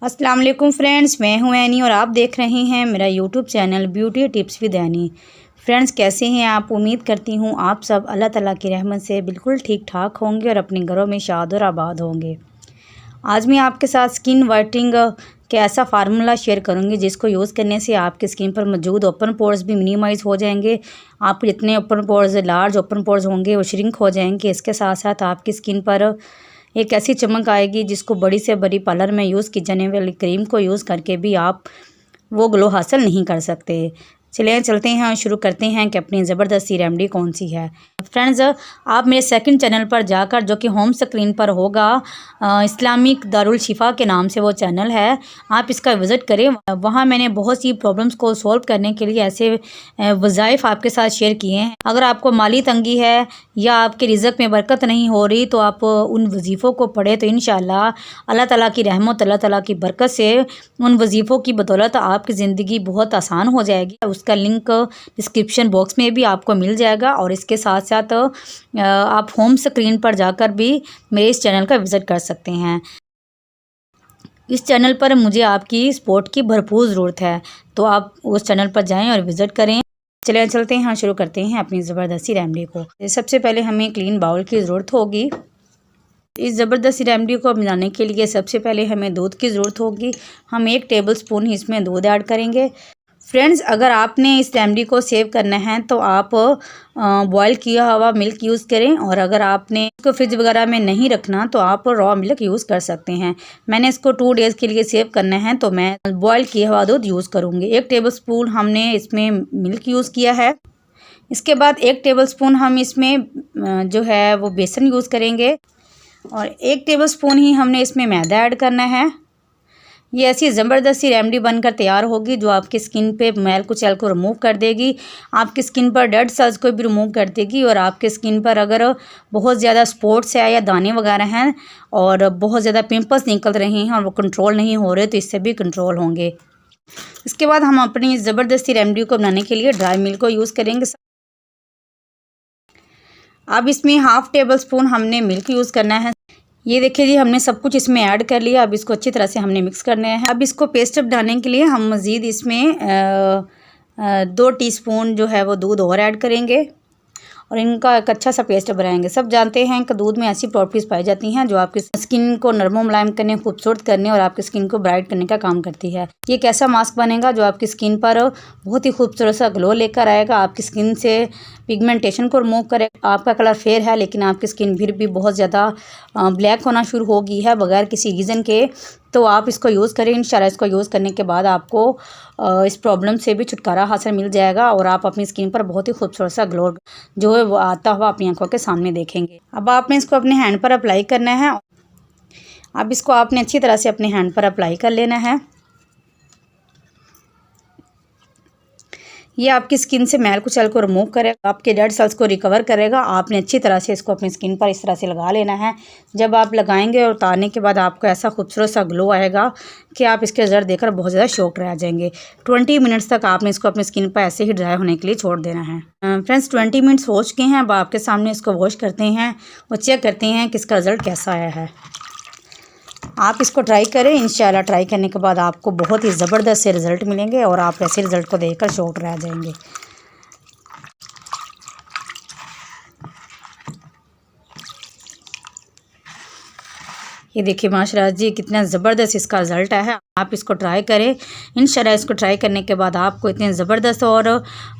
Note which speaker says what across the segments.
Speaker 1: अस्सलाम वालेकुम फ्रेंड्स, मैं हूं एनी और आप देख रहे हैं मेरा YouTube channel beauty tips with any. Friends, कैसे हैं आप? उम्मीद करती हूं आप सब अल्लाह ताला की रहमत से बिल्कुल ठीक ठाक होंगे और अपने घरों में शाद और आबाद होंगे। आज मैं आपके साथ स्किन वाइटनिंग के ऐसा फार्मूला शेयर करूंगी जिसको यूज़ करने से आपकी स्किन पर मौजूद ओपन पोर्स भी मिनिमाइज़ हो जाएंगे। आपके जितने open pores, large open pores होंगे वो श्रिंक हो जाएंगे। इसके साथ साथ आपकी स्किन पर एक ऐसी चमक आएगी जिसको बड़ी से बड़ी पार्लर में यूज़ की जाने वाली क्रीम को यूज़ करके भी आप वो ग्लो हासिल नहीं कर सकते। चलिए चलते हैं और शुरू करते हैं कि अपनी ज़बरदस्ती रेमेडी कौन सी है। फ्रेंड्स, आप मेरे सेकंड चैनल पर जाकर, जो कि होम स्क्रीन पर होगा, इस्लामिक दारुल शिफा के नाम से वो चैनल है, आप इसका विज़िट करें। वहाँ मैंने बहुत सी प्रॉब्लम्स को सॉल्व करने के लिए ऐसे वज़ाइफ आपके साथ शेयर किए हैं। अगर आपको माली तंगी है या आपके रिज़्क़ में बरकत नहीं हो रही तो आप उन वज़ीफ़ों को पढ़ें तो इंशाअल्लाह अल्लाह ताला की रहमत, अल्लाह ताला की बरकत से उन वज़ीफ़ों की बदौलत आपकी ज़िंदगी बहुत आसान हो जाएगी। उसका लिंक डिस्क्रिप्शन बॉक्स में भी आपको मिल जाएगा और इसके साथ साथ आप होम स्क्रीन पर जाकर भी मेरे इस चैनल का विज़िट कर सकते हैं। इस चैनल पर मुझे आपकी सपोर्ट की भरपूर ज़रूरत है, तो आप उस चैनल पर जाएं और विज़िट करें। चलिए चलते हैं, शुरू करते हैं अपनी ज़बरदस्ती रेमेडी को। सबसे पहले हमें क्लीन बाउल की ज़रूरत होगी। इस ज़बरदस्ती रेमेडी को बनाने के लिए सबसे पहले हमें दूध की ज़रूरत होगी। हम 1 टेबलस्पून ही इसमें दूध ऐड करेंगे। फ्रेंड्स, अगर आपने इस रेमेडी को सेव करना है तो आप बॉयल किया हुआ मिल्क यूज़ करें, और अगर आपने इसको फ्रिज वगैरह में नहीं रखना तो आप रॉ मिल्क यूज़ कर सकते हैं। मैंने इसको 2 डेज़ के लिए सेव करना है तो मैं बॉयल किया हुआ दूध यूज़ करूँगी। 1 टेबलस्पून हमने इसमें मिल्क यूज़ किया है। इसके बाद 1 टेबलस्पून हम इसमें जो है वो बेसन यूज़ करेंगे, और 1 टेबलस्पून ही हमने इसमें मैदा ऐड करना है। ये ऐसी ज़बरदस्ती रेमेडी बनकर तैयार होगी जो आपकी स्किन पे मैल कुचैल को रिमूव कर देगी, आपकी स्किन पर डेड सेल्स को भी रिमूव कर देगी, और आपके स्किन पर अगर बहुत ज़्यादा स्पॉट्स है या दाने वगैरह हैं और बहुत ज़्यादा पिंपल्स निकल रहे हैं और वो कंट्रोल नहीं हो रहे तो इससे भी कंट्रोल होंगे। इसके बाद हम अपनी ज़बरदस्ती रेमेडी को बनाने के लिए ड्राई मिल्क को यूज़ करेंगे। अब इसमें 1/2 टेबलस्पून हमने मिल्क यूज़ करना है। ये देखिए जी, हमने सब कुछ इसमें ऐड कर लिया। अब इसको अच्छी तरह से हमने मिक्स करना है। अब इसको पेस्ट बनाने के लिए हम मज़ीद इसमें 2 टीस्पून जो है वो दूध और ऐड करेंगे और इनका एक अच्छा सा पेस्ट बनाएंगे। सब जानते हैं कि दूध में ऐसी प्रॉपर्टीज़ पाई जाती हैं जो आपकी स्किन को नरम मुलायम करने, खूबसूरत करने और आपकी स्किन को ब्राइट करने का काम करती है। ये एक ऐसा मास्क बनेगा जो आपकी स्किन पर बहुत ही खूबसूरत सा ग्लो लेकर आएगा, आपकी स्किन से पिगमेंटेशन को रिमूव करेगा। आपका कलर फेयर है लेकिन आपकी स्किन फिर भी बहुत ज़्यादा ब्लैक होना शुरू हो गई है बगैर किसी रीज़न के, तो आप इसको यूज़ करें। इंशाल्लाह इसको यूज़ करने के बाद आपको इस प्रॉब्लम से भी छुटकारा हासिल मिल जाएगा और आप अपनी स्किन पर बहुत ही खूबसूरत सा ग्लो जो है वो आता हुआ अपनी आंखों के सामने देखेंगे। अब आपने इसको अपने हैंड पर अप्लाई करना है। अब इसको आपने अच्छी तरह से अपने हैंड पर अप्लाई कर लेना है। ये आपकी स्किन से मैल कुचैल को रिमूव करेगा, आपके डेड सेल्स को रिकवर करेगा। आपने अच्छी तरह से इसको अपनी स्किन पर इस तरह से लगा लेना है। जब आप लगाएंगे और उतारने के बाद आपको ऐसा खूबसूरत सा ग्लो आएगा कि आप इसके रिजल्ट देखकर बहुत ज़्यादा शॉक्ड रह जाएंगे। 20 मिनट्स तक आपने इसको अपनी स्किन पर ऐसे ही ड्राई होने के लिए छोड़ देना है। फ्रेंड्स, 20 मिनट्स हो चुके हैं। अब आपके सामने इसको वॉश करते हैं और चेक करते हैं कि इसका रिज़ल्ट कैसा आया है। आप इसको ट्राई करें। इंशाल्लाह ट्राई करने के बाद आपको बहुत ही ज़बरदस्त से रिज़ल्ट मिलेंगे और आप ऐसे रिज़ल्ट को देखकर शॉक्ड रह जाएंगे। ये देखिए माशाल्लाह जी, कितना ज़बरदस्त इसका रिज़ल्ट है। आप इसको ट्राई करें। इंशाल्लाह इसको ट्राई करने के बाद आपको इतने ज़बरदस्त और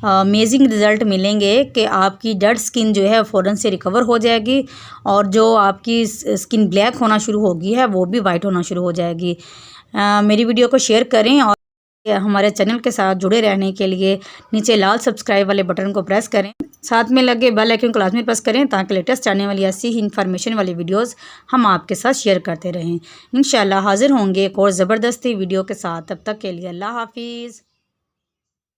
Speaker 1: अमेजिंग रिज़ल्ट मिलेंगे कि आपकी डेड स्किन जो है फ़ौरन से रिकवर हो जाएगी और जो आपकी स्किन ब्लैक होना शुरू हो गई है वो भी वाइट होना शुरू हो जाएगी। मेरी वीडियो को शेयर करें और हमारे चैनल के साथ जुड़े रहने के लिए नीचे लाल सब्सक्राइब वाले बटन को प्रेस करें, साथ में लगे बेल आइकन को लाजमी प्रेस करें ताकि लेटेस्ट आने वाली ऐसी ही इन्फॉर्मेशन वाली वीडियोस हम आपके साथ शेयर करते रहें। इंशाल्लाह हाजिर होंगे एक और ज़बरदस्ती वीडियो के साथ। तब तक के लिए अल्लाह हाफिज़।